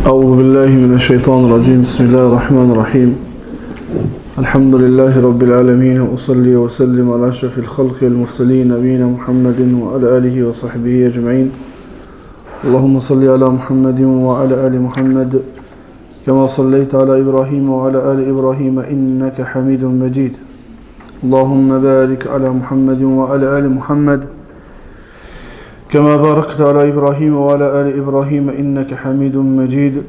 أعوذ بالله من الشيطان الرجيم بسم الله الرحمن الرحيم الحمد لله رب العالمين وأصلي وسلم على أشرف الخلق والمرسلين نبينا محمد وعلى آله وصحبه أجمعين اللهم صل على محمد وعلى آل محمد كما صليت على إبراهيم وعلى آل إبراهيم إنك حميد مجيد اللهم بارك على محمد وعلى آل محمد كما باركت على إبراهيم وعلى آل إبراهيم إنك حميد مجيد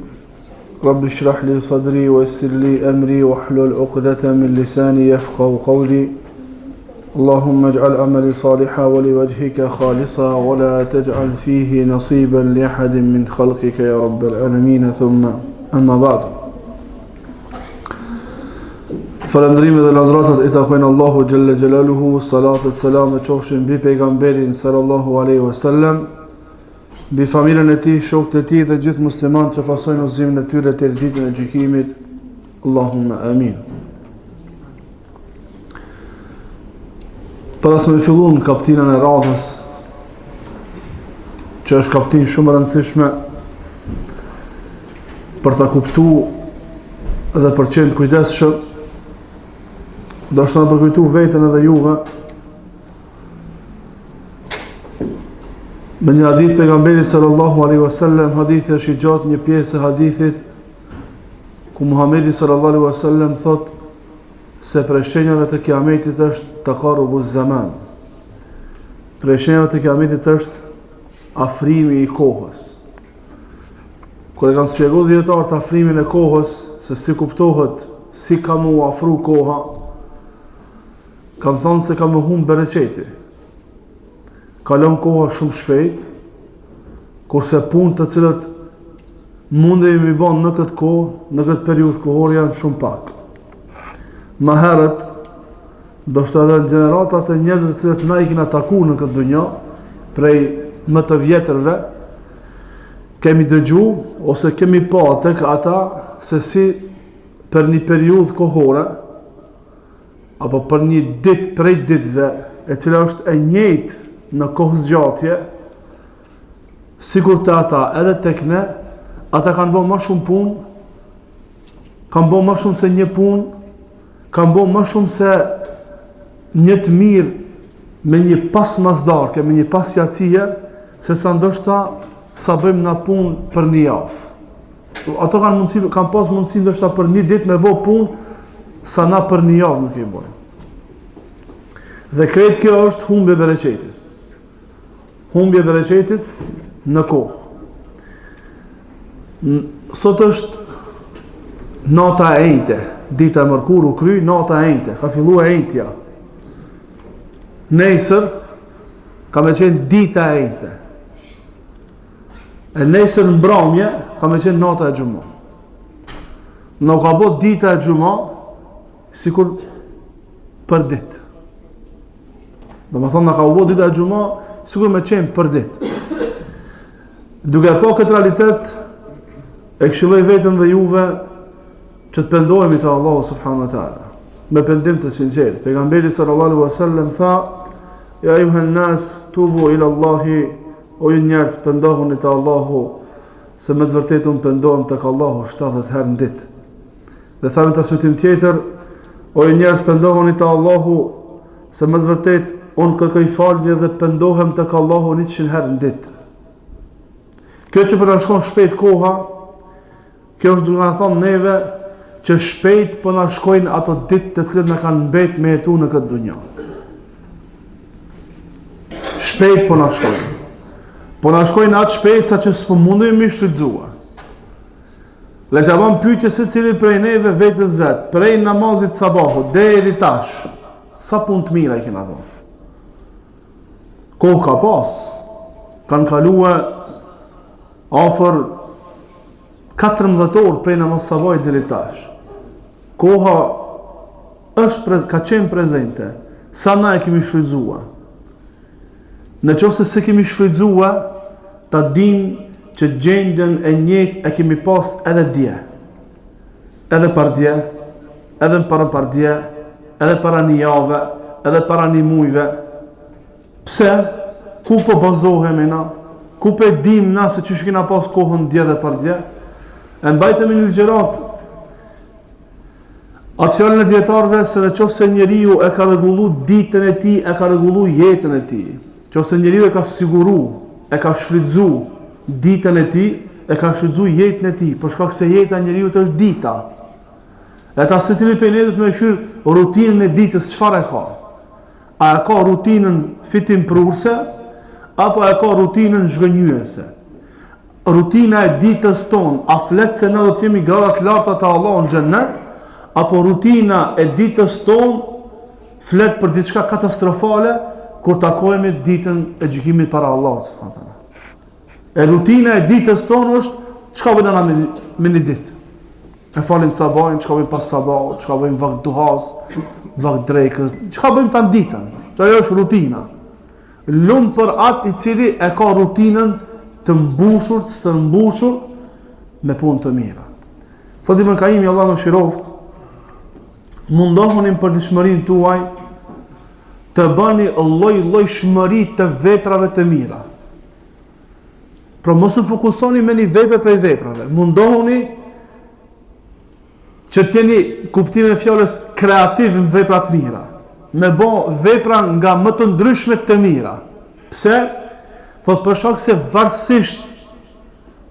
رب اشرح لي صدري ويسر لي أمري واحلل عقدة من لساني يفقهوا قولي اللهم اجعل عملي صالحا ولوجهك خالصا ولا تجعل فيه نصيبا لأحد من خلقك يا رب العالمين ثم أما بعد Falëndrimi dhe lavdratat i takojnë Allahu Gjelle Gjelaluhu, salatet, selamet qofshin bi pejgamberin sallallahu aleyhi wasallam, bi familjen e tij, shokët e tij dhe gjithë muslimanët që pasojnë udhëzimin e tyre deri ditën e gjykimit. Allahumma amin. Para se me fillon kaptinën e radhës, që është kaptinë shumë e rëndësishme për ta kuptuar dhe për të qenë kujdesshëm, do shtë në përkujtu vetën edhe juve me një hadith pejgamberi sallallahu alaihi wasallam. Hadithi është i gjatë, një pjesë e hadithit ku Muhamedi sallallahu alaihi wasallam thot se prej shenjave të kiametit është taqarubu zaman. Prej shenjave të kiametit është afrimi i kohës. Kur e kanë shpjeguar dietarët afrimin e kohës, se si kuptohet, si ka mu afru koha, kanë thonë se ka më humbë bereqeti. Kalon koha shumë shpejt, kurse punë të cilët mundemi mi banë në këtë kohë, në këtë periudhë kohor janë shumë pak. Më herët, do shtë edhe në generatat e njerëzve të cilët na i kena taku në këtë dunja, prej më të vjetërve, kemi dëgju, ose kemi pa tek ata, se si për një periudhë kohore, apo për një ditë prej ditëve, e cila është e njëjtë në kohë zgjatje, sikur të ata edhe tek ne, ata kanë bërë më shumë punë, kanë bërë më shumë se një punë, kanë bërë më shumë se një të mirë me një pas mazdarke, me një pas jacije, se sa ndoshta sa bëjmë na punë për një javë. Ato kanë pas mundësi ndoshta për një ditë me bërë punë sa na për një javë nuk i bojnë. Dhe krejt kjo është humbje bereqetit. Humbje bereqetit në kohë. Sot është nata e ejte, dita e mërkur u kry, nata e ejte, ka fillu e ejtja. Nesër, ka me qenë dita e ejte. E nesër në mbrëmje, ka me qenë nata e gjuma. Në ka bot dita e gjuma, sikur për ditë. Do më thonë në ka bot dita e gjuma, sikur me qenë për ditë. Duke po këtë realitet, e këshilloj vetën dhe juve që të pendohemi të Allahu subhanahu wa ta'ala, me pendim të sinqert. Pejgamberi sallallahu alaihi wasallam tha: "Ya ayuhan nas, tubu ila Allahi", o ju njerëz, pendohuni te Allahu, se me të vërtetë unë pendohem tek Allahu 70 herë në ditë. Dhe thamë transmetim tjetër: o ju njerëz, pendohuni te Allahu, se me të vërtetë unë kërkoj falje dhe pendohem tek Allahu 100 herë në ditë. Kjo që për na shkon shpejt koha, kjo është duke na thonë neve që shpejt po na shkojnë ato ditë të cilët na kanë mbet me jetu në këtë dunjë. Shpejt po na shkojnë. Po na shkojnë atë shpejt sa që s'po mundemi mi shfrytzuar. Le të bëm pyetje secili prej neve vetes vet, prej namazit sabahut deri tash, sa punë të mira i kena bërë. Kohë ka pas, kanë kaluar afër 14 orë prej namaz sabahit deri tash. Koha është ka qenë prezente, sa na e kemi shfrytzuar. Në qoftë se se kemi shfrytzuar, ta dim që gjendjen e njëjtë e kemi pas edhe dje. Edhe par dje, edhe para par dje, edhe para një jave, edhe para një mujve. Pse? ku po bazohemi na, ku pe dim na se që shkina pas kohën dje dhe për dje, E mbajtëm në ligjërat atë fjalën e dietarëve se nëse njeriu e ka rregullu ditën e tij, e ka rregullu jetën e tij. Nëse njeriu e ka siguru, e ka shfrytzu ditën e tij, e ka shfrytzu jetën e tij, për shkak se jeta e njeriu është dita. E ta secili prej ne do të më këshyr rutinën e ditës, çfarë ka? A e ka rutinën fitim prurse apo e ka rutinën zhgënjyese? Rutina e ditës tonë, a flet se ne do të jemi grada të larta të Allahut në xhennet, apo rutina e ditës tonë flet për diçka katastrofale kur takohemi ditën e gjykimit para Allahut subhanahu wa taala. E rutina e ditës tonë është çka bëna me një ditë. E falim sabahin, çka bëjmë pas sabahut, çka bëjmë vakt duhas, vakt drekës, çka bëjmë tan ditën. Ajo është rutina. Lumë për atë i cili e ka rutinën të mbushur, të mbushur me punë të mira. Thot Ibn Kaimi, Allah më shiroft, mundohunin për dëshmërinë tuaj të bëni lloj shmëri të veprave të mira. Pra mos u fokusoni me një vepër prej veprave. Mundohuni që të jeni kuptimin e fjalës kreativ në vepra të mira. Me bë vepra nga më të ndryshmet të mira. Pse? Thot për shkak se varësisht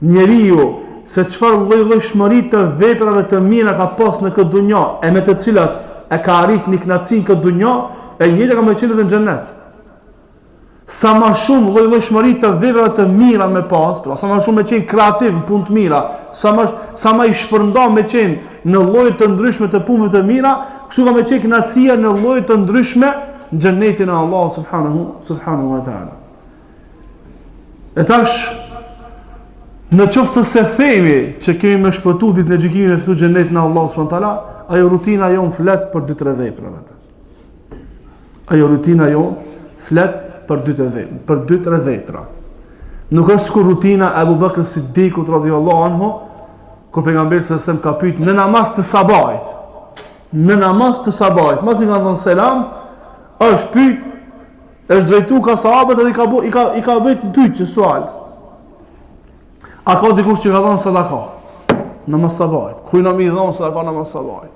njeriu se çfarë lloj shmëri të veprave të mira ka pas në këtë dunjë e me të cilat e ka arrit në kënaqësinë këtë dunjë, e njëjta ka më qenë edhe në xhennet. Sa më shumë lloj shmëri të veprave të mira me pas, pra sa më shumë me qenë kreativ në punë të mira, sa më i shpërnda me qenë në lloje të ndryshme të punëve të mira, kështu ka me qenë kënaqësia në lloje të ndryshme në xhennetin e Allahut subhanahu wa taala. E tash, në qoftë se themi që kemi me shpëtu ditën e gjykimit e fitu xhenetin e Allahut subhanahu wa taala, ajo rutina jon flet për 2-3 vepra vetë. Ajo rutina jon flet për 2-3 vepra. Nuk është sikur rutina e Abu Bakr Siddiqut radhiyallahu anhu, kur pejgamberi sallallahu alajhi wasallam ka pyet në namaz të sabahit. Në namaz të sabahit, mos i kanë dhënë selam, është pyet, është drejtuar ka sahabët dhe i ka bëjt pyetje sual. A ka dikush që ka dhënë sadaka? Namaz sabahit. Kujt na mi dhon sadaka namaz sabahit?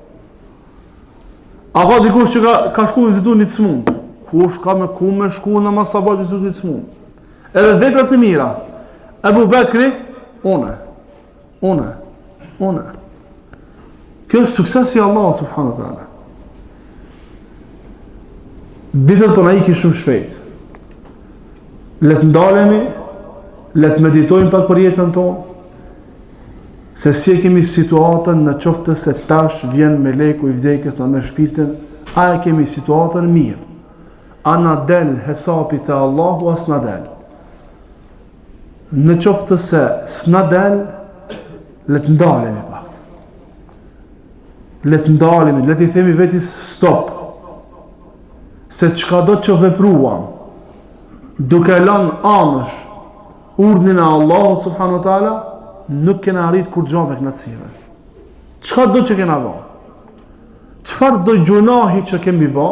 A ka dikush që ka shkuar vizitu një smund? Kush ka me ku me shku namaz sabahit vizitu një smund? Edhe vepra të mira. Abu Bakri, une. Kjo është suksesi i Allahut subhanahu wa taala. Ditët po na ikin shumë shpejt. Le të ndalemi, le të meditojmë pak për jetën tonë, se si e kemi situatën në qoftë se tash vjen meleku i vdekjes na me shpirtin, a e kemi situatën mirë. A na del hesapi te Allahu as na del. Në qoftë se s'na del, le të ndalemi pak. Le të ndalemi, le të i themi vetis stop. Se çka do të vepruam, duke lënë anësh urdhnin e Allahut subhanahu wa taala, nuk kena arrit kur gjabe kënaqësive. Çka do që kena bë? Çfarë do gjunahi që kemi bë?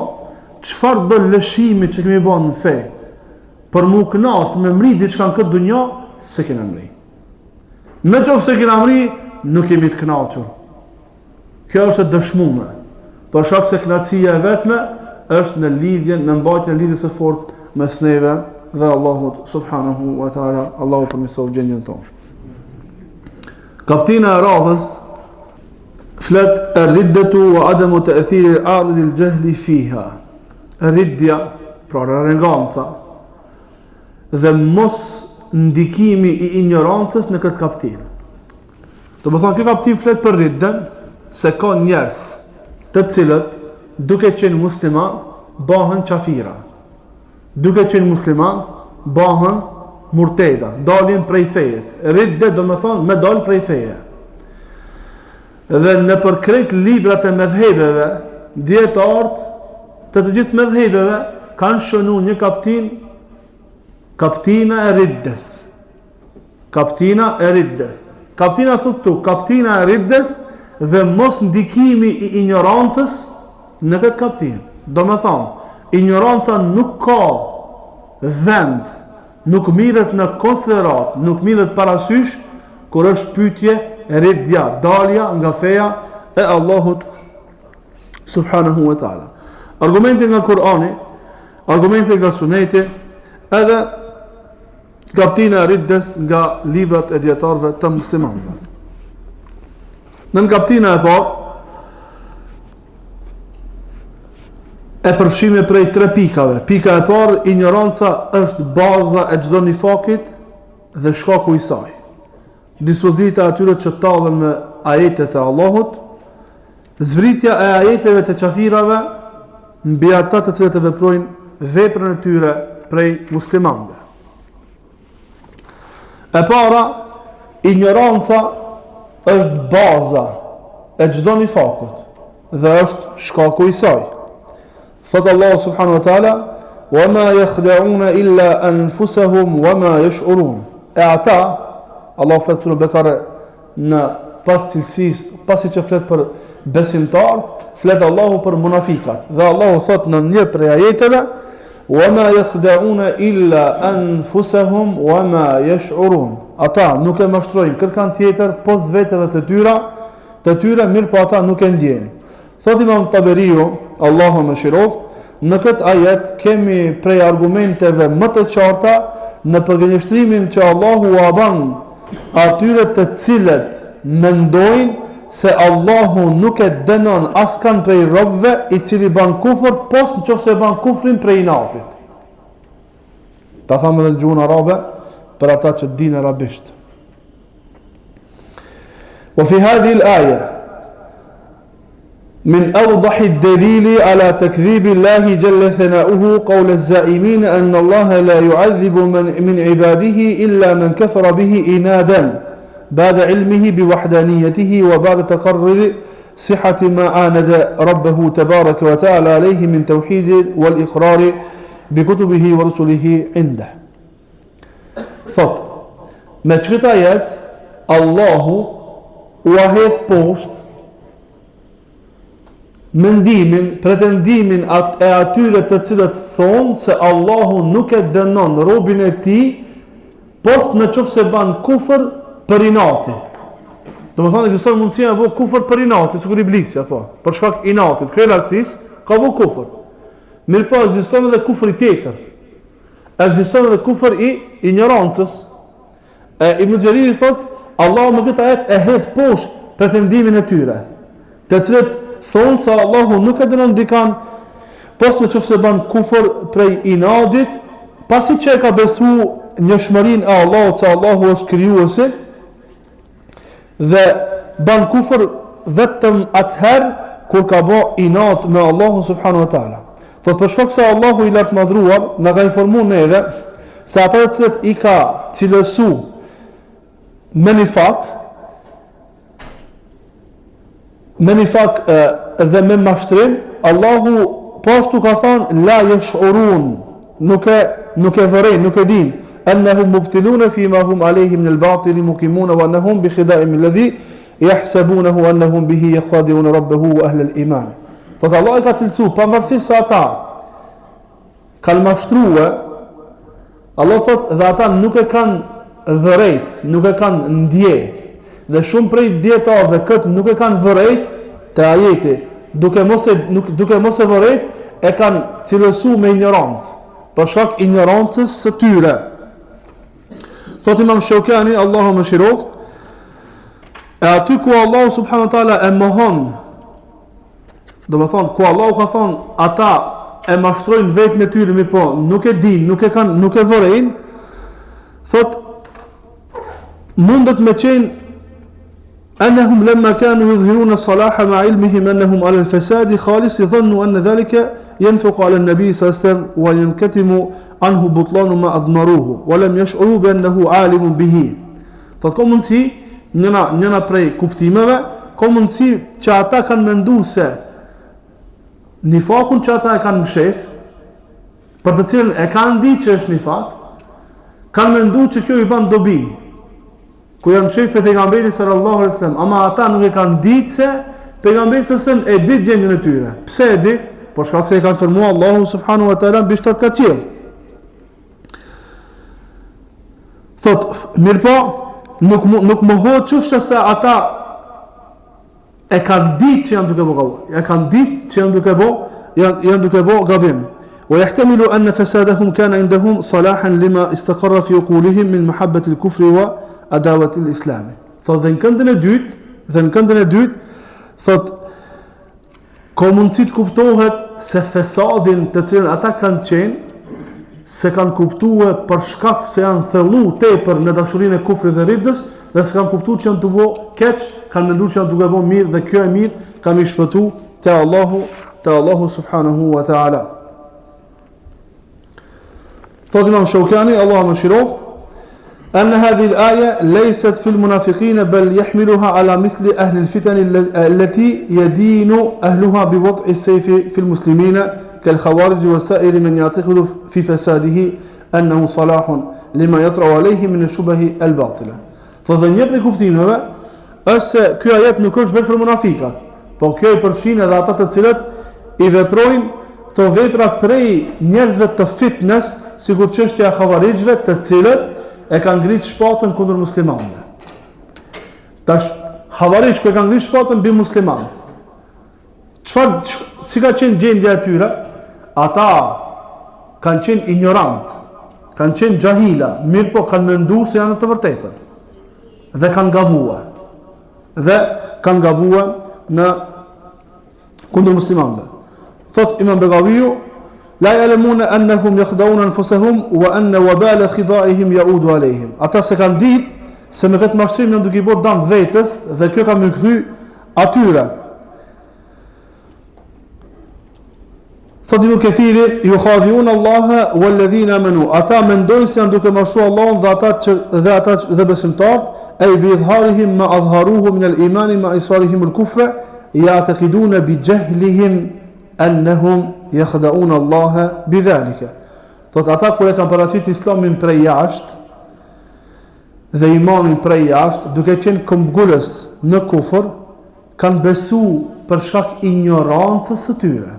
Çfarë do lëshimi që kemi bë në fe? Për mu kënaqë, për me mri diçka në këtë dunjë, se kena mri. Në qoftë se kena mri, nuk jemi të kënaqur. Kjo është e dëshmuar. Për shkak se kënaqësia e vetme është në lidhjen, në mbajtjen e lidhjes së fortë mes neve dhe Allahut subhanahu wa taala. Allahu përmirësoj gjendjen tonë. Kaptina e radhës flet ar-riddatu wa adamu ta'thir al-arid al-jahli fiha. Ridja, pra rrenganca dhe mos ndikimi i ignorancës në këtë kaptin. Do të thonë kjo kaptin flet për ridden, se ka njerëz të cilët duke qenë musliman bëhen qafira. Duke qenë musliman bëhen murteda, dalin prej fejes. Ridde do me thonë me dal prej feje. Dhe në përkrejt librat e medhhebeve, dietarët të gjithë medhhebeve kanë shënu një kaptina e riddes. Kaptina e riddes. Kaptina thot tu, kaptina e riddes dhe mos ndikimi i ignorancës në këtë kaptin. Do me thonë, ignoranca nuk ka vend, nuk mirët në konsiderat, nuk mirët parasysh, kur është pyetje ridja, dalja nga feja e Allahut subhanahu wa ta'ala. Argumente nga Kur'ani, argumente nga Suneti, edhe kaptina e riddes nga librat e dietarëve të muslimanëve. Në kaptina e parë e përfshime prej 3 pikave. Pika e parë, ignoranca është baza e çdo nifakit dhe shkaku i saj. Dispozita atyre që tallen me ajetet e Allahut, zbritja e ajeteve të qafirave mbi ata të cilët e veprojnë veprën e tyre prej muslimanëve. E para, ignoranca është baza e çdo nifakut dhe është shkaku i saj. Thot Allah subhanahu wa ta'ala, wa ma yakhda'una illa anfusahum wa ma yash'urun. E ata, Allah flet surën Bekare në pas cilësisë, pasi që flet për besimtarët, flet Allahu për munafikat. Dhe Allahu thot në një prej ajeteve, wa ma yakhda'una illa anfusahum wa ma yash'urun. Ata nuk e mashtrojnë kërkan tjetër pos veteve të tyre, mirë po ata nuk e ndjejnë. Thot Imam Taberiu, Allahu më shiroft, në këtë ajet kemi prej argumenteve më të qarta në përgënjeshtrimin që Allahu u ban atyre të cilët mendojnë se Allahu nuk e dënon askan prej robëve i cili ban kufër, pos në qoftë se ban kufrin prej inatit. Ta thamë edhe në gjuhën arabe për ata që dinë arabisht. Wa fi hadhihi al-aya من أوضح الدليل على تكذيب الله جل ثناؤه قول الزائمين أن الله لا يعذب من عباده إلا من كفر به إنادا بعد علمه بوحدانيته وبعد تقرر صحة ما عاند ربه تبارك وتعالى عليه من توحيد والإقرار بكتبه ورسله عنده. Thot, me qëta jetë, Allahu u ahedh poshtë mendimin, pretendimin e atyre të cilët thonë se Allahu nuk e dënon robin e tij post në qoftë se ban kufër për inati. Do të thonë ekziston mundësia apo kufër për inati, sikur iblisi apo për shkak inatit, krenacis ka bu kufër. Mirë po ekziston edhe kufri tjetër. Ekziston edhe kufër i ignorancës. Ibn Xheriri thotë Allahu me këtë ajet e hedh poshtë pretendimin e tyre, të cilët thonë se Allahu nuk e dënon dikan pos në qoftë se ban kufër prej inadit, pasi që e ka besu njëshmërinë e Allahut se Allahu është krijuesi dhe ban kufër vetëm atëherë kur ka bë inat me Allahun subhanahu wa taala. Thot për shkak se Allahu i lartë madhruar na ka informuar neve se ata të cilët i ka cilësu me nifak dhe me mashtrim, Allahu poshtu ka thonë la yash'urun, nuk e vërejnë, nuk e din, annahum mubtiluna fima hum alayhi min al-batil muqimuna wa annahum bi khida'in alladhi yahsabunahu annahum bihi yakhadi'una rabbahu wa ahli al-iman. Fot Allah e ka cilësu pavarësisht se ata kanë mashtruar, Allah thot dhe ata nuk e kanë vërejt, nuk e kanë ndje. Dhe shumë prej dietarëve këtë nuk e kanë vërejt te ajeti, duke mos e vërejt, e kanë cilësu me ignorancë, për shkak ignorancës së tyre. Thot Imam Shaukani, Allahu më shiroft, e aty ku Allahu subhanahu wa taala e mohon, do të thonë ku Allahu ka thonë ata e mashtrojnë vetën e tyre, mirë po nuk e din, nuk e vërejnë, thot mundet me qenë أنهم لما كانوا يظهرون الصلاح مع علمهم أنهم على الفساد خالص ظنوا أن ذلك ينفق على النبي صلى الله عليه وسلم وينكتم عنه بطلان ما أضمروه ولم يشعروا بأنه عالم به. فka mundësi njëna prej kuptimeve, ka mundësi që ata kanë mendu se nifakun që ata e kanë mshef, për të cilën e kanë di që është nifak, kanë mendu që kjo i ban dobi, ku janë mshef për pejgamberin sallallahu alaihi wasallam, ama ata nuk e kanë ditë se pejgamberi sallallahu alaihi wasallam e ditë gjendjen e tyre. Pse e di? Por shkak se e kanë formuar Allahu subhanahu wa taala mbi 7 kaqillë. Thot, mirë po, nuk mohohet çështja se ata e kanë ditë që janë duke bë gabim. E kanë ditë që janë duke bë gabim. ويحتمل أن فسادهم كان عندهم صلاحا لما استقر في عقولهم من محبة الكفر وعداوة الإسلام. Thot dhe në këndën e dytë, thot ka mundësi të kuptohet se fesadin të cilën ata kanë qenë, se kanë kuptuar për shkak se janë thellu tepër në dashurinë e kufrit dhe ridës, dhe se kanë kuptuar që janë të bë keq, kanë menduar që janë duke bë mirë dhe kjo e mirë kanë i shpëtuar te Allahu subhanahu wa ta'ala. Thot Imam Shawkani, Allah më shiroft, أن هذه الآية ليست في المنافقين بل يحملها على مثل أهل الفتن التي يدين أهلها بوضع السيف في المسلمين كالخوارج وسائر من يعتقد في فساده أنه صلاح لما يطرأ عليه من الشبه الباطلة. فذن يبقى kuptimeve është se ky ajet nuk është vetëm për munafikat, por kjo i përfshin edhe ata të cilët i veprojnë këto vepra prej njerëzve të fitnes, sikur çështja e xhavarixhëve, të cilët e kanë ngritë shpatën kundër muslimanëve. Tash xhavarixh që kanë ngritë shpatën mbi muslimanët. Si ka qenë gjendja e tyre? Ata kanë qenë ignorant, kanë qenë gjahila, mirë po kanë menduar se janë të vërtetën. Dhe kanë gabuar në kundër muslimanëve. Thot Imam Begawiu, la ya'lamuna annahum yakhda'una anfusahum wa anna wabala khida'ihim ya'udu alayhim. Ata se kanë ditë se me këtë mashtrim janë duke i bërë dëm vetes dhe kjo ka më kthy atyre. Thot Ibn Kathiri, yukhadi'una Allah walladhina amanu. Ata mendojnë se janë duke mashtruar Allahun dhe besimtarët, ay bi idharihim ma adharuhu min al-iman ma isarihim al-kufra ya'taqiduna bi jahlihim annahum yakhda'una Allah bidhalika. Thot ata kur e kanë paraqitur Islamin prej jashtë dhe imanin prej jashtë, duke qenë këmbgulës në kufër, kanë besu për shkak ignorancës së tyre.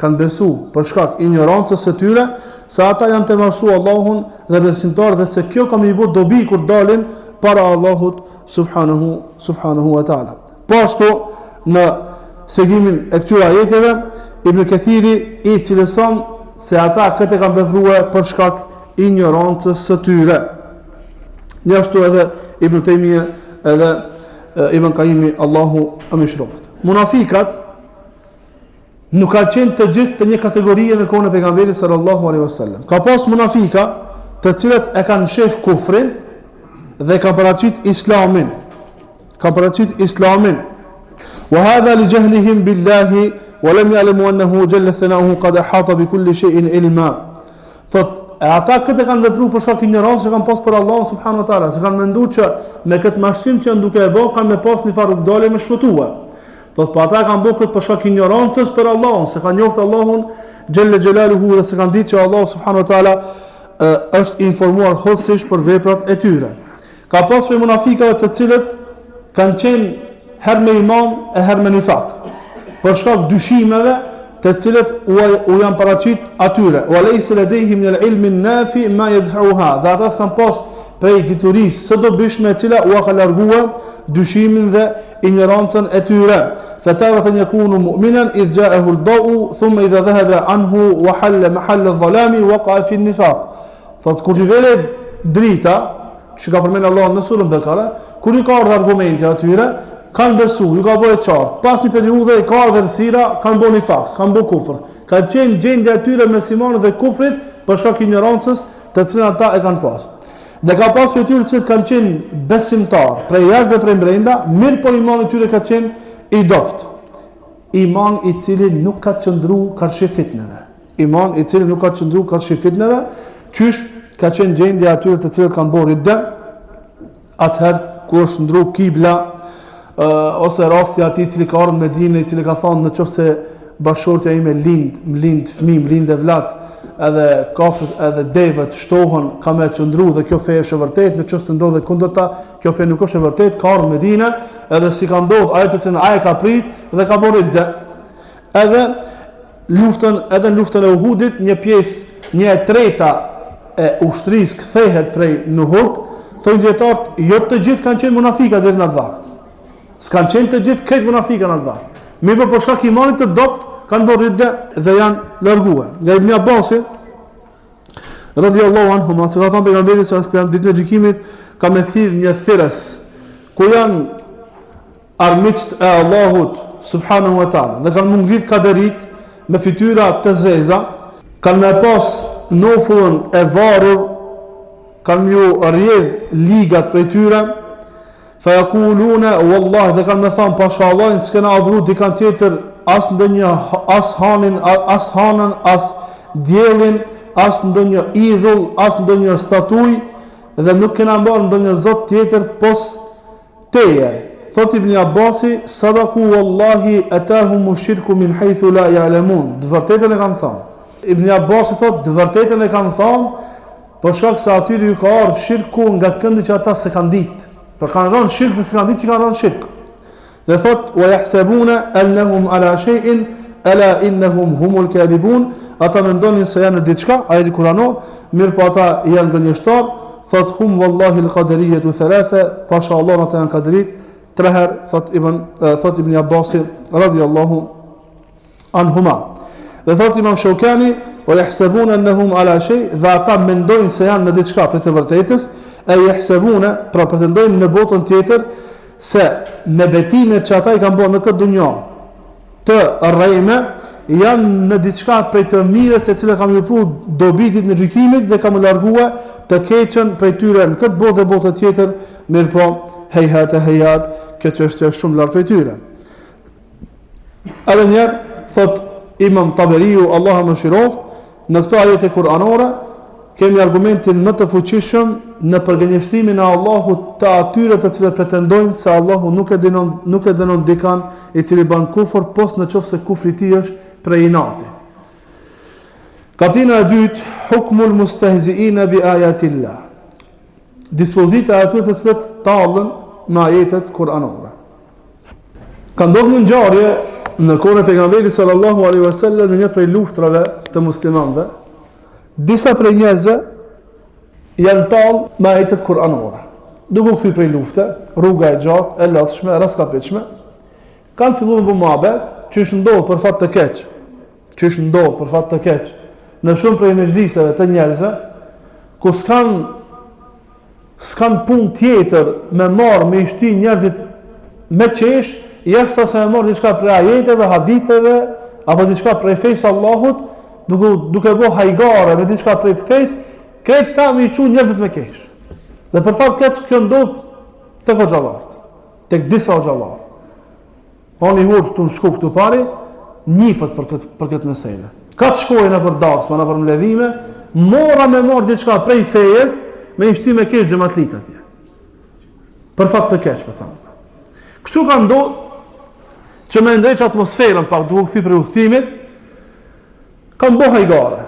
Kanë besu për shkak ignorancës së tyre se ata janë të mashtruar Allahun dhe besimtarët dhe se kjo ka më i bë dobi kur dalin para Allahut subhanahu wa ta'ala. Po ashtu në segimin e këtyre ajeteve Ibn Kathiri i cilëson se ata këtë kanë vepruar për shkak ignorancës së tyre. Njështu edhe Ibn Taymija edhe Ibn Qayyimi, Allahu më shroft. Munafikat nuk ka qenë të gjithë të një kategorie në kohën e pejgamberit sallallahu alaihi wasallam. Ka pas munafika të cilët e kanë shef kufrin dhe kanë paraqit islamin. وهذا لجهلهم بالله ولم يعلموا أنه جل ثناؤه قد أحاط بكل شيء علما. Thot, ata këtë kanë vepruar për shkak ignorancës që kanë pas për Allahun subhanahu wa taala, se kanë menduar që me këtë mashtrim që janë duke e bërë kanë me pas një farë rrugdalje me shpëtuar. Thot, po ata kanë bërë këtë për shkak ignorancës për Allahun, se kanë njoft Allahun xhelle xhelaluhu dhe se kanë ditë që Allah subhanahu wa taala është informuar hollësisht për veprat e tyre. Ka pas për munafikave të cilët kanë qenë her me iman e her me nifak, për shkak dyshimeve të cilët u janë paraqit atyre. Wa laysa ladayhim min al-ilmi an-nafi ma yadfa'uha. Dhe ata s'kan pas prej diturisë së dobishme e cila u ka larguar dyshimin dhe ignorancën e tyre. Fataratan yakunu mu'minan idh ja'ahu al-da'u thumma idha dhahaba anhu wa halla mahalla adh-dhalami waqa'a fi an-nifaq. Thot kur i vele drita, që ka përmend Allah në surën Bekare, kur i ka ardhur argumente atyre, kanë besu, ju ka bërë qartë. Pas një periudhe i ka ardhur sira, kanë bërë nifak, kanë bërë kufër. Ka qenë gjendja e tyre mes imanit dhe kufrit për shkak ignorancës të cilën ata e kanë pas. Dhe ka pas për tyre që kanë qenë besimtar, prej jashtë dhe prej brenda, mirë por imani i tyre ka qenë i dopt. Iman i cili nuk ka qëndruar karshi fitneve. Iman i cili nuk ka qëndruar karshi fitneve, qysh ka qenë gjendja e tyre të cilët kanë bërë ide, atëherë kur është ndru kibla, ose rasti atij i cili ka ardhur në Medinë, i cili ka thonë nëse bashortja ime lind fëmijë, lind evlat, edhe kafshët edhe devet shtohen, ka më qëndru dhe kjo fe është e vërtetë, nëse ndodhet kundërta, kjo fe nuk është e vërtetë, ka ardhur në Medinë, edhe si ka ndodhur ajo të cilën ai ka prit dhe ka bërë ide. Edhe në luftën e Uhudit, një pjesë, 1/3 e ushtrisë kthehet prej Nuhut. thonë dietarët, jo të gjithë kanë qenë munafika deri në atë vakt. S'kan qenë të gjithë krejt munafika në atë vakt. Mirë për shkak imanit të dopt kanë bërë ridde dhe janë larguar. Nga Ibn Abbasi radhiyallahu anhu, ma se ka thënë pejgamberi sa ditën e gjykimit ka me thirr një thirrës ku janë armiqt e Allahut subhanahu wa taala dhe kanë mungrit kaderit me fytyra të zeza, kanë me pas nofullën e varur, kanë ju rjedh ligat prej tyre, fa yakuluna wallahi, dhe kanë me thënë pasha Allahin s'kena adhuru dikant tjetër as ndonjë as hanën, as diellin, as ndonjë idhull, as ndonjë statuj, dhe nuk kena mbarë ndonjë zot tjetër pos teje. Thot Ibn Abbasi, sadaku wallahi atahumu shirku min haythu la ya'lamun. Dë vërtetën e kanë thënë. Ibn Abbasi thot, dë vërtetën e kanë thënë, për shkak se atyre ju ka ardhur shirku nga këndi që ata se kanë ditë. Për kanë rënë shirk dhe se kanë ditë që kanë rënë shirk. Dhe thot, wa yahsabuna annahum ala shay'in ala innahum humul kadhibun. Ata mendonin se janë në diçka, ajeti kuranor, mirë po ata janë gënjeshtar. Thot hum wallahi al-qadariyatu thalatha, pasha Allah ata janë qaderit. 3 herë, thot Ibn Abbasi radhiyallahu anhuma. Dhe thot Imam Shawkani, wa yahsabuna annahum ala shay, dhe ata mendojnë se janë në diçka për të vërtetës, e yahsabuna, pra pretendojnë në botën tjetër se me betimet që ata i kanë bërë në këtë dunjë të rrejme, janë në diçka prej të mirës e cila kam vepruar dobi ditën e gjykimit dhe kam larguar të keqen prej tyre në këtë botë dhe botë tjetër, mirë po hejhat, kjo çështje është shumë larg prej tyre. Edhe njerë, thot Imam Taberiu, Allah më shiroft, në këto ajete kuranore, kemi argumentin më të fuqishëm në përgënjeshtrimin e Allahut të atyre të cilët pretendojnë se Allahu nuk e dënon dikan i cili ban kufër, pos në qoftë se kufri i tij është prej inati. Kaptina e dytë, hukmul mustehziina bi ayatillah. Dispozita e atyre të cilët tallën me ajetet kuranore. Ka ndodhur një ngjarje në kohën e pejgamberit sallallahu alaihi wasallam në një prej luftrave të muslimanëve. Disa prej njerëzve janë tallë me ajetet kuranore. Duke u kthyer prej lufte, rruga e gjatë, e lodhshme, raskapitshme, kanë filluar të muhabet, çish ndodh për fat të keq, në shumë prej mezhliseve të njerëzve, ku s'kan punë tjetër me marrë me ishti njerëzit me qesh, jashtë se me marrë diçka prej ajeteve, haditheve, apo diçka prej fejsë Allahut, duke bo hajgare me diçka prej fejsë, krejt këta me i qunë njerëzit me kesh. Dhe për fat keq kjo ndodh tek hoxhallarët, tek disa hoxhallarë. Oni hoxh të në shku këtu pari, njifët për këtë mesele. Ka të shkojnë në për darsma, në për mbledhime, mora me marrë diçka prej fejes, me ishti me kesh xhamatlit atje. Për fat të keq, për thamë. Kështu ka ndodhur që me ndreq atmosferën pak duke kthy për udhëtimit, kanë bë hajgare.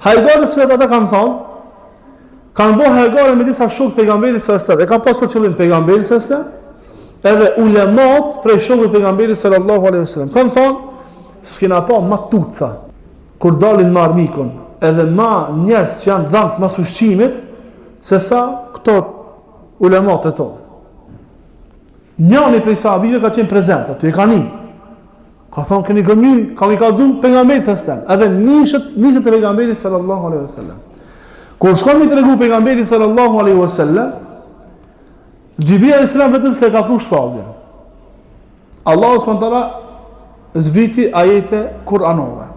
Hajgare se ata kanë thonë, kanë bë hajgare me disa shokë pejgamberit sallallahu alaihi wasallam. E ka pas për qëllim pejgamberi sallallahu alaihi wasallam, edhe ulemat prej shokëve pejgamberit sallallahu alaihi wasallam. Kanë thonë, s'kena pa ma tuca kur dalin me armikun, edhe ma njerëz që janë dhënë mas ushqimit, se sa këto ulemat e tonë. Njani prej sahabëve ka qenë prezent, aty e ka një. Ka thonë keni gënjy, kam i ka dhënë pejgamberit sallallahu alaihi wasallam, edhe nisët e pejgamberit sallallahu alaihi wasallam. Kur shkon mi tregu pejgamberit sallallahu alaihi wasallam, Xhibril alayhis salam vetëm se ka pru shpalljen. Allahu subhanahu wa taala zbriti ajete kuranore.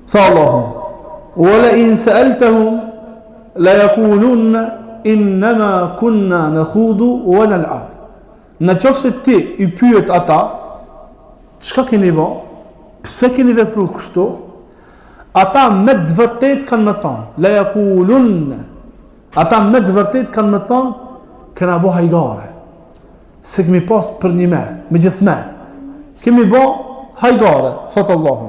Tha Allahu: "Wa la in sa'altahum la yaqulunna innama kunna nakhudu wa nal'ab." Në qoftë se ti i pyet ata, çka keni bë? Pse keni vepruar kështu? Ata me të vërtet kanë më thonë, la yaqulunna. Ata me të vërtet kanë më thonë, kena bë hajgare. Se kemi pas për një me gjithme. Kemi bë hajgare, thot Allahu.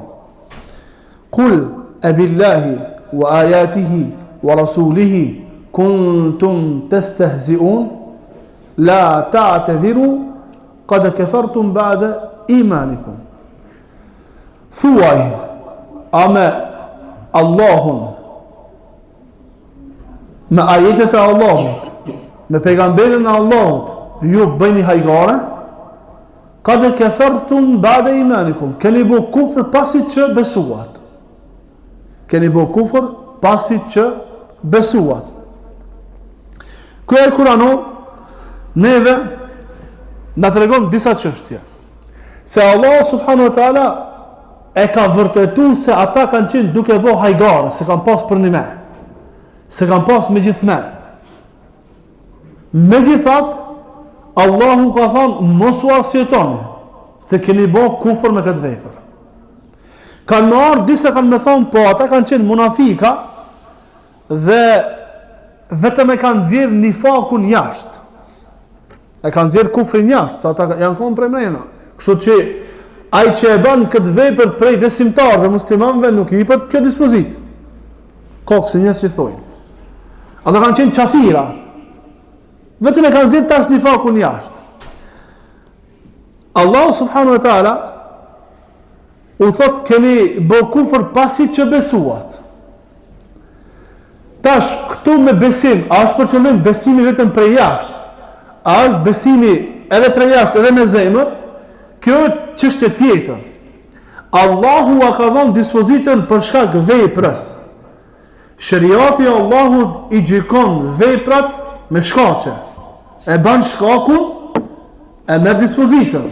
Qul abillahi wa ayatihi wa rasulihi kuntum testehzi'un la ta'tadhiru qad kafartum ba'da imanikum. Thuaj, a me Allahun me ajetet e Allahut, me pejgamberin e Allahut, ju bëni hajgare, qad kafartum ba'da imanikum, keni bu kufër pasi që besuat. Keni bu kufër pasi që besuat. Ky ajë Kur'anor neve na tregon disa çështje. Se Allah subhanahu wa taala e ka vërtetuar se ata kanë qenë duke bë hajgare, se kanë pas për një me. Se kanë pas me gjithme. Megjithatë, Allahu ka thënë mos u arsjetoni, se keni bë kufër me këtë vepër. Kanë marrë disa kanë më thonë, po ata kanë qenë munafika dhe vetëm e kanë nxjerrë nifakun jashtë. E kanë nxjerrë kufrin jashtë, ata janë konë prej mrena. Kështu që ai që e bën këtë vepër prej besimtarëve dhe muslimanëve nuk i jepet kjo dispozit. Kokë njerëz që thojnë. Ata kanë qenë qafira. Vetëm e kanë nxjerrë tash nifakun jashtë. Allah subhanahu wa taala u thot keni bë kufër pasi që besuat. Tash këtu me besim, a është për qëllim besimi vetëm prej jashtë? A është besimi edhe prej jashtë edhe me zemër? Kjo është çështje tjetër. Allahu a ka dhënë dispozitën për shkak veprës. Shariati i Allahut i gjykon veprat me shkaqe. E ban shkakun, e merr dispozitën.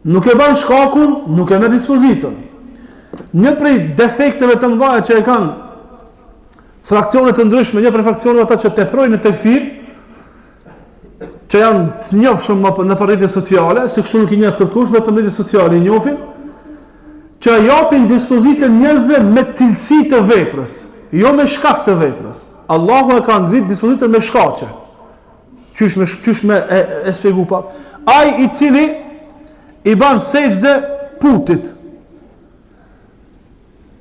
Nuk e ban shkakun, nuk e merr dispozitën. Një prej defekteve të mëdha që e kanë fraksionet të ndryshme, një prej fraksioneve ata që teprojnë në tekfir, që janë të njohshëm në rrjetet sociale, se kështu nuk i njeh kërkush, vetëm rrjetet sociale i njohin, që japin dispozitën njerëzve me cilësi të veprës, jo me shkak të veprës. Allahu e ka ngrit dispozitën me shkaqe. Qysh me e shpjegu pa. Ai i cili i ban sejdë putit.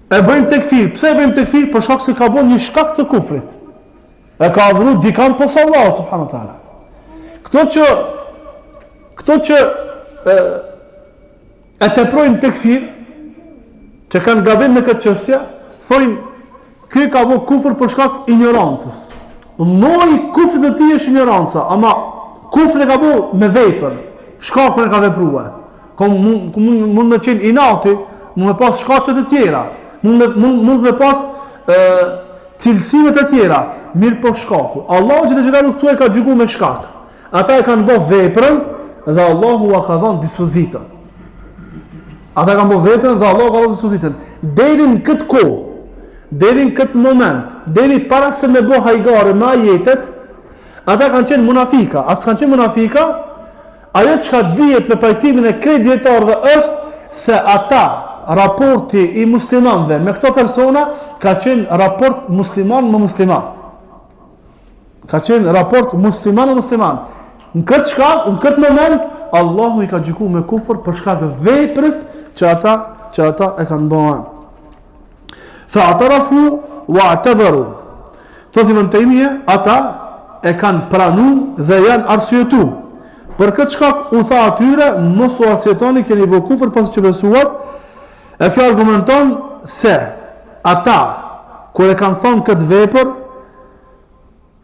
E bëjmë tekfir. Pse e bëjmë tekfir? Për shkak se ka bën një shkak të kufrit. E ka adhuruar dikant pas Allahut subhanahu wa taala. Këto që e teprojnë tekfir, që kanë gabim në këtë çështje, thojnë ky ka bë kufër për shkak ignorancës. Lloji kufrit të tij është ignoranca, ama kufri ka bë me vepër, shkakun e ka vepruar. Mund të qenë inati, mund të pas shkaqe të tjera, mund të pas cilësime të tjera, mirë po shkaku. Allahu xhallahu këtu e ka gjykuar me shkak. Ata e kanë bë veprën dhe Allahu a ka dhënë dispozitën. Ata kanë bë veprën dhe Allahu ka dhënë dispozitën. Deri në këtë kohë, deri në këtë moment, deri para se me bë hajgare me ajetet, ata kanë qenë munafika. Ata kanë qenë munafika, ajo çka dihet në pajtimin e krejt dietarëve është se ata, raporti i muslimanëve me këto persona ka qenë raport musliman me musliman. Ka qenë raport musliman me musliman. Në këtë moment, Allahu i ka gjykuar me kufër për shkak të veprës që ata e kanë bërë. Fa'tarafu wa'tadharu. Thotë Ibn Taymija, ata e kanë pranuar dhe janë arsyetuar. Për këtë shkak u tha atyre, mos u arsjetoni, keni bërë kufër pasi që besuat. E kjo argumenton se ata kur e kanë thonë këtë vepër,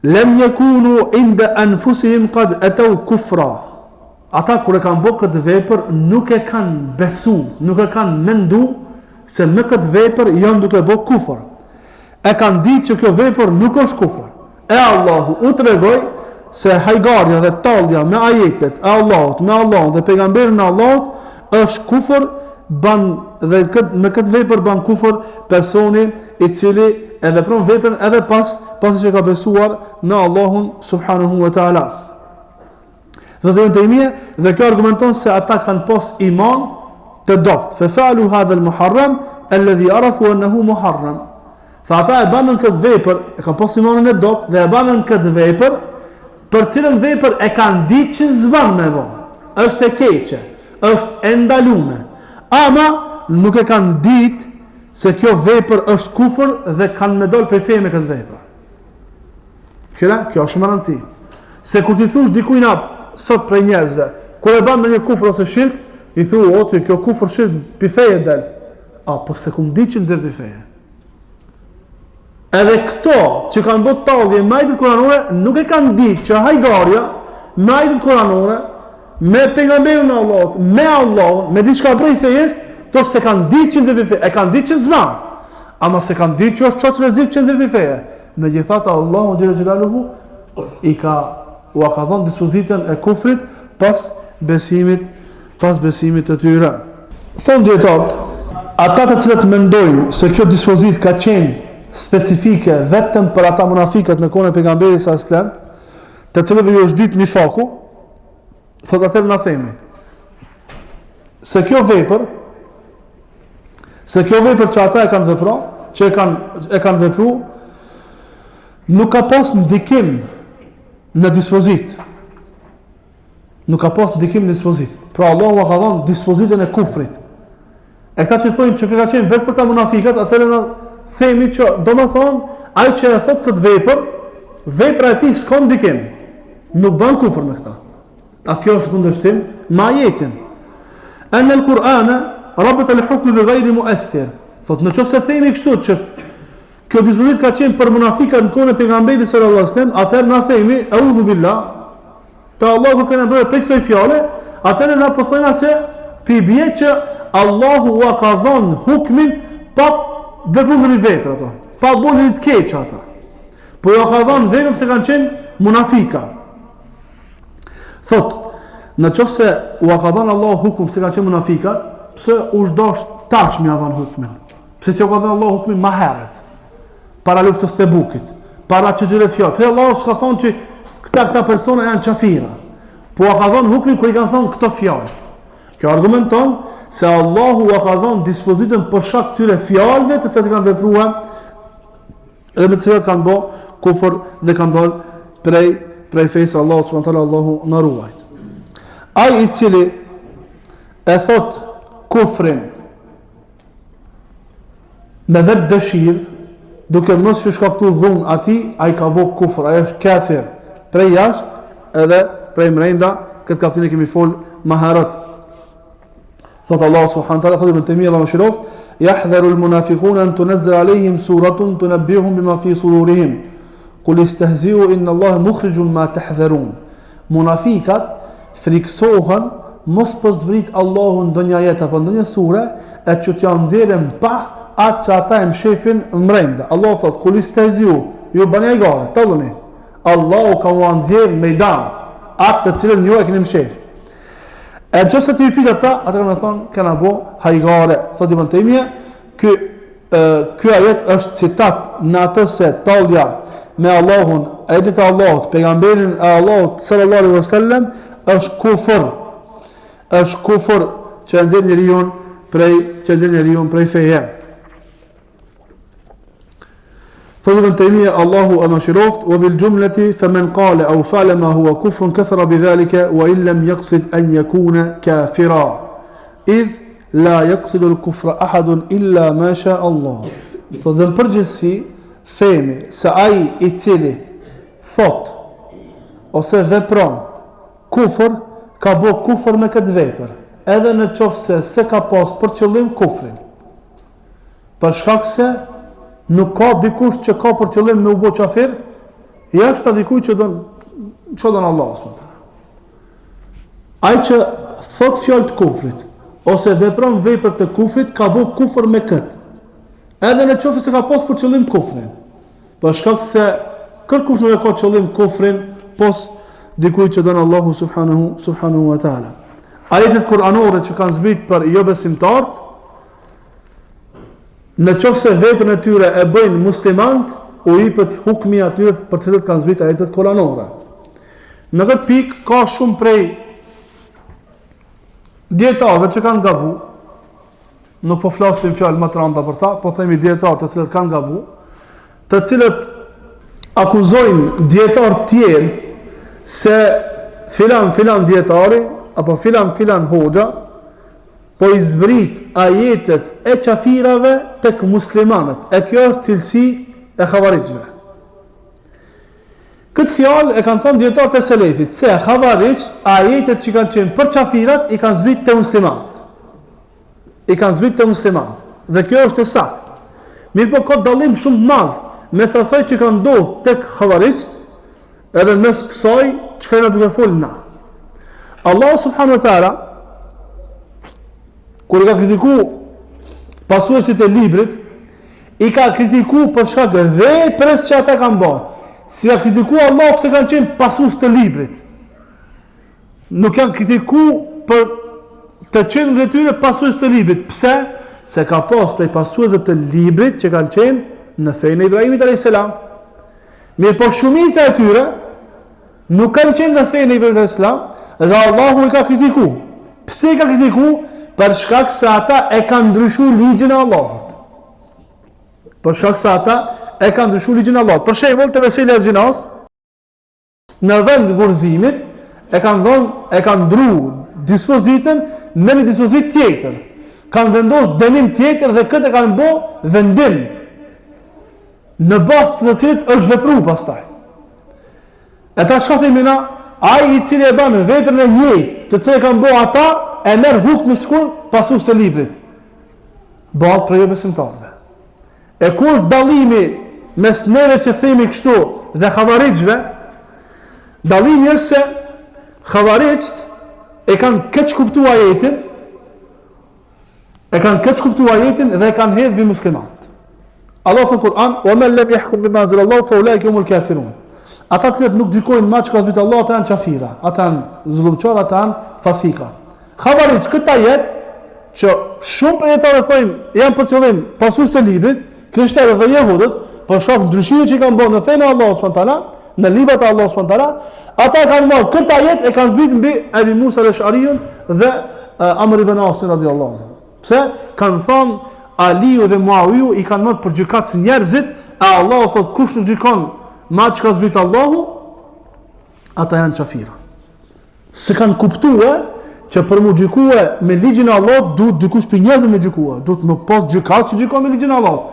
lem yakunu inda anfusihim qad atau kufra. Ata kur e kanë bërë këtë vepër nuk e kanë besu, nuk e kanë mendu se me këtë vepër janë duke bërë kufër. E kanë ditë që kjo vepër nuk është kufër. E Allahu u tregoi se hajgarja dhe tallja me ajetet e Allahut, me Allahun dhe pejgamberin e Allahut është kufër, dhe me këtë vepër ban kufër personi i cili e vepron veprën edhe pasi që ka besuar në Allahun subhanahu wa taala. Dhe kjo argumenton se ata kanë pas iman të dopt. Fa fa'alu hadha al-muharram alladhi arafu annahu muharram. Tha ata e banën këtë vepër, e kanë pas imanin e dopt dhe e banën këtë vepër, për cilën vepër e kanë ditë që s'ban me bë. Është e keqe, është e ndalume. Ama nuk e kanë ditë se kjo vepër është kufër dhe kanë me dol për feje me këtë vepër. Kjo është shumë rëndësi. Se kur ti thush dikujna sot prej njerëzve, kur e ban në një kufër ose shirk, i thu, o ty, kjo kufër shirk për feje del. Po se kum ditë që nxjerr për feje. Edhe këto që kanë bërë tallje me ajetet kuranore nuk e kanë ditë që hajgarja me ajetet kuranore, me pejgamberin e Allahut, me Allahun, me diçka prej fejes, to se kanë ditë që nxjerr fe, e kanë ditë që zvan. Ama se kanë ditë që është çfarë rrezik që nxjerr fe. Megjithatë Allahu xhelaluhu i ka dhënë dispozitën e kufrit pas besimit të tyre. Thonë dietarët, ata të cilët mendojnë se kjo dispozitë ka qenë specifike vetëm për ata munafikat në kohën e pejgamberit sallallahu alajhi wasallam, të cilëve ju është ditë nifaku, thotë atëherë na themi se kjo vepër që ata e kanë vepruar, që e kanë vepruar, nuk ka pas ndikim në dispozit. Nuk ka pas ndikim në dispozit. Pra Allahu ka dhënë dispozitën e kufrit. E këta që thonë që ka qenë vetë për ta munafikat, atëherë na themi që domethënë ai që e thot këtë vepra e tij s'ka ndikim. Nuk bën kufër me këtë. A kjo është kundërshtim me ajetin? An al-Qur'ana rabat al-hukm bi ghayri mu'athir. Thotë nëse themi kështu që kjo dispozit ka qenë për munafikat në kohën e pejgamberit sallallahu alajhi wasallam, atëherë na themi a'udhu billah, te Allahu kanë bërë tek kësaj fjale, atëherë na po thonë se pi bie që Allahu ua ka dhënë hukmin pa vepruar në vepra ato, pa bërë të keq ata. Po ua ka dhënë vetëm se kanë qenë munafika. Thotë, në qoftë se ua ka dhënë Allahu hukm se kanë qenë munafika, pse u zhdosh tash më ia dhën hukmin? Pse s'u ka dhënë Allahu hukmin më herët? Para luftës të Bukit, para çtyre fjalë. Pse Allahu s'ka thonë që këta persona janë qafira, po a ka dhënë hukmin kur i kanë thonë këto fjalë. Kjo argumenton se Allahu a ka dhënë dispozitën për shkak këtyre fjalëve të cilat kanë vepruar dhe me të cilat kanë bë kufër dhe kanë dalë prej fesë Allahu subhanahu wa taala, Allahu na ruaj. Ai i cili e thot kufrin me vetë dëshirë, duke mos që shkaktu dhunë ati, a i ka bo kufr, a i është kafir prej jashtë edhe prej mrenda, këtë kaptin e kemi folë maharat. Thotë Allah subhanahu wa taala, thotë Ibn Taymiyya Allahu mëshiroft, yahdharu al-munafiquna an tunzal alayhim suratun tunabbihum bima fi sururihim. Qul istahzi'u inna Allaha mukhrijun ma tahdharun. Munafikat friksohen mos po zbrit Allahu ndonjë ajet apo ndonjë sure e që t'ja nxjerrën pa atë që ata e mshefin mrenda. Allah thot, kul istahzi'u, ju bëni ai gare, talluni. Allahu ka u nxjerr mejdan atë të cilën ju e keni mshef. E nëse ti i pyet ata kanë thonë kanë bo hajgare. Thotë Ibn Taymiyya, ky ajet është citat në atë se tallja me Allahun, ajetet e Allahut, pejgamberin e Allahut sallallahu alaihi wasallam është kufër që nxjerr njeriu prej feje. Thotë Ibn Taymiyya Allahu amshiroft wa bil jumlati faman qala aw fa'ala ma huwa kufrun kathara bidhalika wa in lam yaqsid an yakuna kafira idh la yaqsidu al kufra ahadun illa ma sha Allah. Thotë në përgjithësi themi se ai i cili thot ose vepron kufër ka bë kufër me këtë vepër, edhe në qoftë se ka pas për qëllim kufrin, për shkak se nuk ka dikush që ka për qëllim me u bë kafir, jashtë dikuj që don Allahu subhanahu wa taala. Ai që thot fjalë të kufrit ose vepron vepër të kufrit ka bë kufër me këtë, edhe në qoftë se ka pas për qëllim kufrin, për shkak se kërkush nuk e ka qëllim kufrin pos dikuj që don Allahu subhanahu wa taala. Ajetet kuranore që kanë zbrit për jo besimtarët, në qoftë se veprën e tyre e bëjnë muslimanët, u jepet hukmi atyre për të cilët kanë zbrit ajetet kuranore. Në këtë pikë ka shumë prej dietarëve që kanë gabu, nuk po flasim fjalë më të rënda për ta, po themi dietarë të cilët kanë gabu, të cilët akuzojnë dietarë tjerë se filan dietari apo filan hoxha po i zbrit ajetet e qafirave tek muslimanët. E kjo është cilësi e xhavarixhëve. Këtë fjalë e kanë thënë dietarët e selefit, se xhavarixh ajetet që kanë qenë për qafirat i kanë zbrit te muslimanët. Dhe kjo është e saktë. Mirë po ka dallim shumë të madh mes asaj që ka ndodhur tek xhavarist, edhe mes kësaj çka na duhet fol na. Allah subhanahu wa taala kur ka kritikuar pasuesit e librit, i ka kritikuar për shkak të veprës që ata kanë bërë. Si ka kritikuar Allah pse kanë qenë pasues të librit. Nuk janë kritikuar për të qenë dhe tyre pasues të librit. Pse? Se ka pas prej pasuesve të librit që kanë qenë në fenë e Ibrahimit a.s. Mirë po shumica e tyre nuk kanë qenë në fenë e Ibrahimit a.s. dhe Allahu i ka kritikuar. Pse i ka kritikuar? Për shkak se ata e kanë ndryshuar ligjin e Allahut. Për shkak se ata e kanë ndryshuar ligjin e Allahut. Për shembull, te mesela e zinas, në vend gurzimit e kanë ndruar dispozitën me një dispozit tjetër. Kanë vendosur dënim tjetër dhe këtë kanë bërë vendim në bazë të cilit është vepruar pastaj. Ata çka themi na, ai i cili e bën veprën e njëjtë, të cilën kanë bërë ata, e merr hukmin shkull pasues të librit. Bëhet për jo besimtarëve. E ku është dallimi mes neve që themi kështu dhe xhavarixhve? Dallimi është se xhavarixht e kanë keq kuptuar ajetin, dhe e kanë hedhur mbi muslimanët. Allah thon Kur'an: "Wa man lam yahkum bima anzalallahu fa ulaika humul kafirun." Ata që nuk gjykojnë me çka zbrit Allah, ata janë kafira, ata janë zullumçor, ata janë fasika. Xhavarixh këtë jetë që shumë pejgamberë thonë janë për qëllim pasues të librit, krishterët dhe jehudët, për shkak ndryshimit që kanë bërë në fenë e Allahut subhanahu wa taala, në librat e Allahut subhanahu wa taala, ata kanë marrë këtë jetë e kanë zbritur mbi Abi Musa al-Ash'ariun dhe Amr ibn As radhiyallahu anhu. Pse? Kanë thënë Aliu dhe Muawiu i kanë marrë për gjykat si njerëzit, e Allahu thotë kush nuk gjykon ma çka zbrit Allahu, ata janë kafira. Se kanë kuptuar që për mu gjykue me ligjin e Allahut duhet dikush për njerëzve me gjykue, duhet më pas gjykat që gjykon me ligjin e Allahut.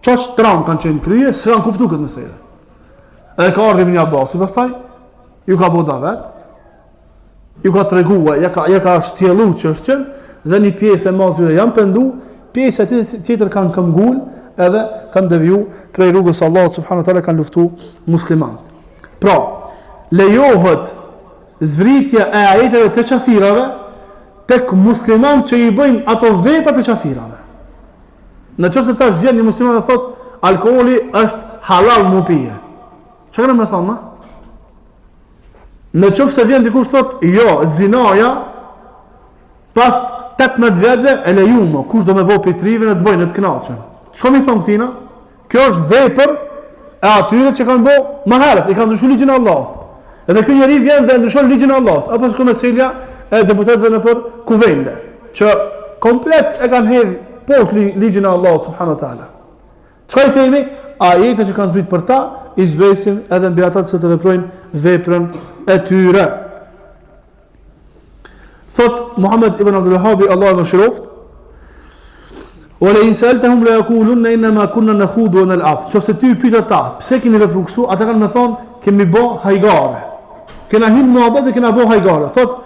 Çash tram kanë qenë krye, se kanë kuptuar këtë meselë. Edhe ka ardhur Ibn Abbas, pastaj ju ka bëu davet, ju ka treguar, ja ka shtjelluar çështjen dhe një pjesë e madhe janë pendu, pjesa tjetër kanë këmbgul edhe kanë deviju prej rrugës Allahut subhanahu wa taala, kanë luftu muslimanët. Pra, lejohet zbritja e ajeteve të qafirave tek musliman që i bëjnë ato vepra të qafirave. Në qoftë se tash vjen një musliman dhe thot alkooli është halal mu pije. Çfarë më thonë? Në qoftë se vjen dikush thot jo, zinaja pas 18 vjetëve e lejuam, kush do më bëj pitrive në të bëjnë të kënaqshëm. Çfarë më thon këtina? Kjo është vepër e atyre që kanë bërë më herët, i kanë ndryshuar ligjin e Allahut. Edhe ky njeri vjen dhe ndryshon ligjin e Allahut, apo sikur meselja e deputetëve në për kuvende, që komplet e kanë hedhur poshtë ligjin e Allahut subhanahu wa taala. Çfarë themi? Ajetet që kanë zbritur për ta, i zbesin edhe mbi ata që të veprojnë veprën e tyre. Thot Muhammed ibn Abdul Wahhab, Allahu e mëshiroft, "Wala in sa'altahum la yaquluna inna ma kunna nakhudu wa nal'ab." Nëse ty pyet ata, pse keni vepruar kështu? Ata kanë më thonë, kemi bë hajgare. Kena hin muhabet dhe kena bë hajgare. Thot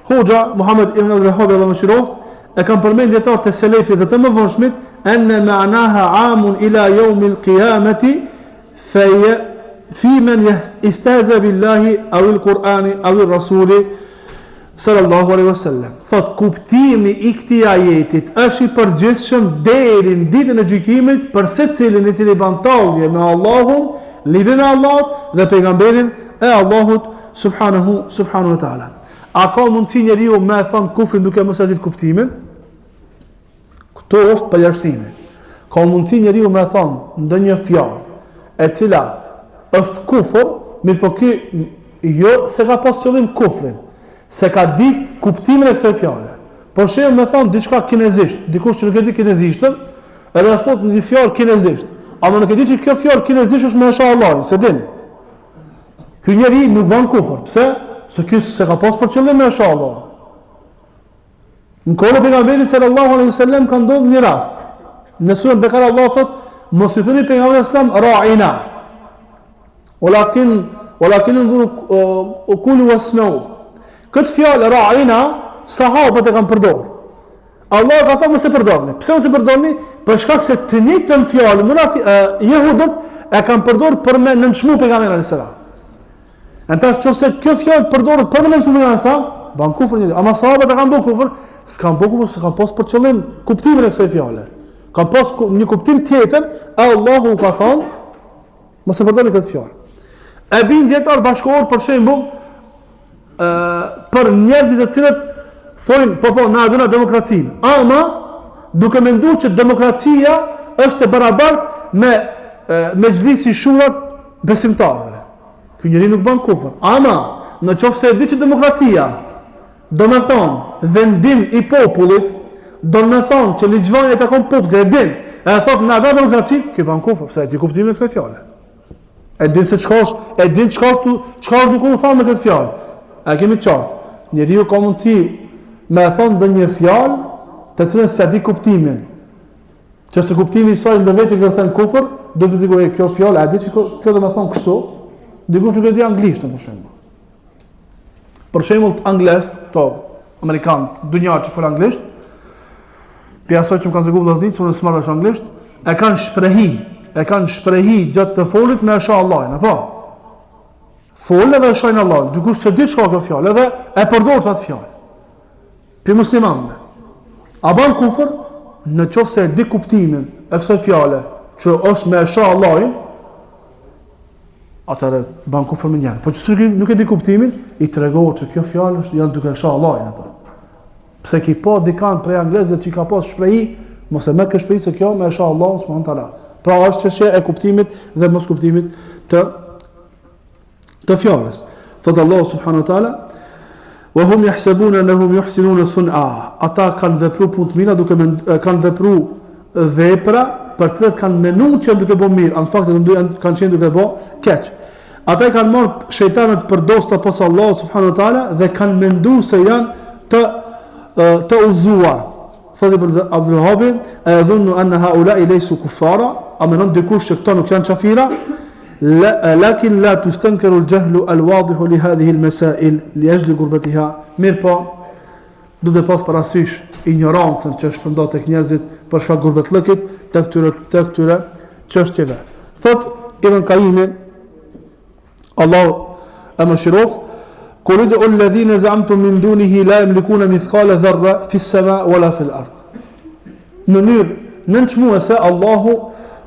Hoxha Muhammed ibn Abdul Wahhab, Allahu e mëshiroft, e kanë përmendë dietar të selefit dhe të mëvonshmit, "Anna ma'naha 'amun ila yawm al-qiyamati fi man istaza billahi aw al-Qur'ani aw ar-rasuli sallallahu alaihi wasallam." Thot kuptimi i këtij ajetit është i përgjithshëm deri në ditën e gjykimit për secilin i cili bën tallje me Allahun, librin e Allahut dhe pejgamberin e Allahut subhanahu wa taala. A ka mundsi njeriu me thon kufrin duke mos e ditë kuptimin? Këto është përjashtimi. Ka mundsi njeriu me thon ndonjë fjalë e cila është kufër, mirë po ky jo se ka pas qëllim kufrin, se ka ditë kuptimin e kësaj fjale. Por shembull me thon diçka kinezisht, dikush që nuk e di kinezishtën, edhe thot një fjalë kinezisht, ama nuk e di që kjo fjalë kinezisht është me inshallah, se din. Ky njeri nuk bën kufër. Pse? Se ky se ka pas për qëllim me inshallah. Në kohën e pejgamberit sallallahu alaihi wasallam ka ndodhur një rast. Në surën Bekara Allah thot, mos i thoni pejgamberit sallam ra'ina. Walakin nduru kulu wasma'u. Këtë fjalë ra'ina sahabët e kanë përdorur. Allah ka thënë mos e përdorni. Pse mos e përdorni? Për shkak se të njëjtën fjalë jehudët e kanë përdorur për me nënçmu pejgamberin alayhis salam. Antash nëse kjo fjalë përdoret për me nënçmu pejgamberin alayhis salam, ban kufër njëri. Ama sahabët e kanë bërë kufër, s'kan bërë kufër, s'kan pas për qëllim kuptimin e kësaj fjale. Kan pas një kuptim tjetër, Allahu ka thënë mos e përdorni këtë fjalë. E bin dietar bashkëkor për shembull për njerëzit të cilët thonë po na dhëna demokracinë. Ama duke menduar që demokracia është e barabartë me mexhlisi shurat besimtarëve. Ky njeri nuk bën kufër. Ama nëse e di që demokracia do të thonë vendim i popullit, do të thonë që ligjvënia e takon popullit, e din, e thotë na dhëna demokracinë, ky bën kufër, pse ti kuptimin e kësaj fjale. E din se çka duke u thënë me këtë fjalë. A kemi qartë? Njeriu ka mundësi me thonë dhe një fjalë të cilën se di kuptimin. Që se kuptimi i saj në vetë që thënë kufër, do të thotë kjo fjalë, a di që kjo do të thonë kështu? Dikush nuk e di anglishtën për shembull. Për shembull anglisht, amerikanë, dunja që fol anglisht, për asaj që më kanë treguar vllazërit, unë s'marr as anglisht, e kanë shprehi gjatë të folit me insha Allahin, apo? Folë dhe shojnë Allah, dikush se di çka kjo fjalë, edhe e përdor atë fjalë. Për muslimanëve. A bën kufër nëse e di kuptimin e kësaj fjale, që është me insha Allahin, atëherë bën kufër me njëri. Po që nuk e di kuptimin, i tregohet që kjo fjalë është janë duke insha Allahin ato. Pse ki pa dikant prej anglezëve që ka pas shprehi, mos e merr këtë shprehi se kjo me insha Allahun subhanahu taala. Pra është çështje e kuptimit dhe mos kuptimit të fjalës. Thot Allah subhanahu wa taala: "Wa hum yahsabuna annahum yuhsinuna sun'a." Ata kanë vepruar punë të mira duke kanë vepruar vepra për të cilat kanë menuar që duke bëu mirë, në fakt kanë qenë duke bëu keq. Ata kanë marrë shejtanët për dosta pas Allah subhanahu wa taala dhe kanë menduar se janë të udhëzuar. Thotë për Abdul Wahhab, "Ayadhunnu anna haula'i laysu kuffara", a mendon dikush që këto nuk janë kafira? لكن لا تستنكر الجهل الواضح لهذه المسائل لأجل قربتها. Mirë po, do të pas parasysh ignorancën që shpërndohet tek njerëzit për shkak gurbetllëkit të këtyre çështjeve. Thot Ibn Qayyim, Allah e mëshiroft, "Qul ud'u alladhina za'amtum min dunihi la yamlikuna mithqala dharra fi as-sama' wala fi al-ard." Në mënyrë nënçmuese Allahu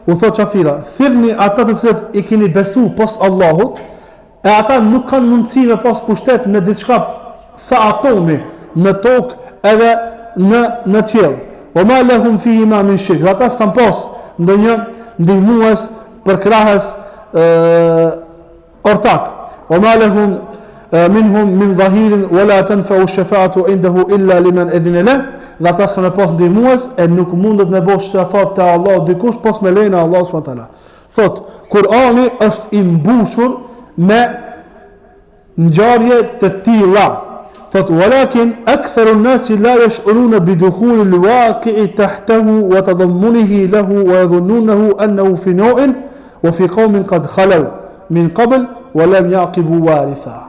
u thot qafira, thirrni ata të cilët i keni besu pos Allahut, e ata nuk kanë mundësi me pas pushtet në diçka sa atomi në tokë edhe në qiell. O ma lahum fihi ma min shirk. Ata s'kan pas ndonjë ndihmues për krahës ortak. O ma lahum minhum min dhahirin wala tanfa'u ash-shafa'atu indahu illa liman idhina lahu. Dhe ata s'kan pas ndihmues e nuk mundet me bësh shafat te Allah dikush pas me lejen e Allah subhanahu wa taala. Thot Kur'ani është i mbushur me ngjarje të tilla. Thot walakin aktharu an-nasi la yash'uruna bi dukhul al-waqi'i tahtahu wa tadammunihi lahu wa yadhunnunahu annahu fi naw'in wa fi qawmin qad khalaw min qabl wa lam yaqibu waritha.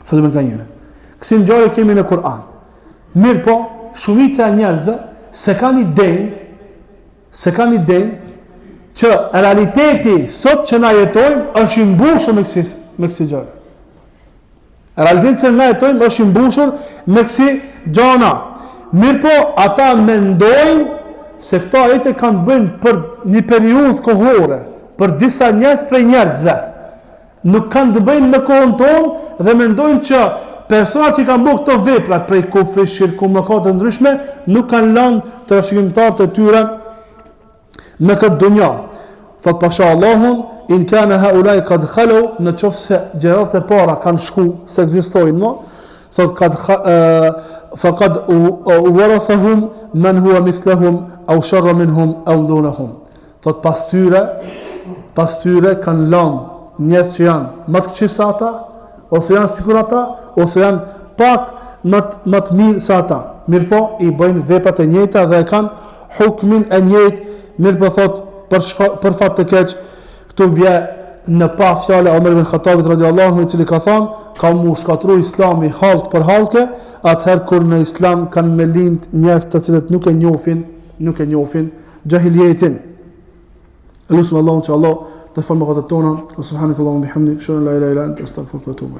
Thot më kanë. Kësi ngjarje kemi në Kur'an. Mirë po, shumica e njerëzve se kanë idenë që realiteti sot që na jetojmë është i mbushur me kësi gjëra. Realiteti që na jetojmë është i mbushur me kësi gjëra. Mirë po, ata mendojnë se këto ajete kanë bënë për një periudhë kohore, për disa njerëz prej njerëzve. Nuk kanë të bëjnë me kohën tonë dhe mendojnë që personat që kanë bërë këto vepra prej kufrit, shirku, mëkate të ndryshme, nuk kanë lënë trashëgimtarët e tyre në këtë dunja. Thot pasha Allahun, in kana haulai qad khalu, në qoftë se gjërat e para kanë shku, se ekzistojnë më, thot faqad warathahum man huwa mithlahum aw sharra minhum aw dunahum. Thot pas tyre kanë lënë njerëz që janë më të këqij se ata, ose janë sikur ata, ose janë pak më të mirë se ata. Mirë po, i bëjnë veprat e njëjta dhe e kanë hukmin e njëjtë. Mirë po thot për fat të keq, këtu bie në pa fjale Omer ibn Khattabit radiallahu anhu, i cili ka thënë, ka mu shkatru Islami halk për halke, atëherë kur në Islam kanë me lind njerëz të cilët nuk e njohin jahiljetin. Elusëm Allahun që Allah të falë mëkatet tona. Subhanakallahumma bihamdik, ashhadu an la ilaha illa anta, astaghfiruka wa atubu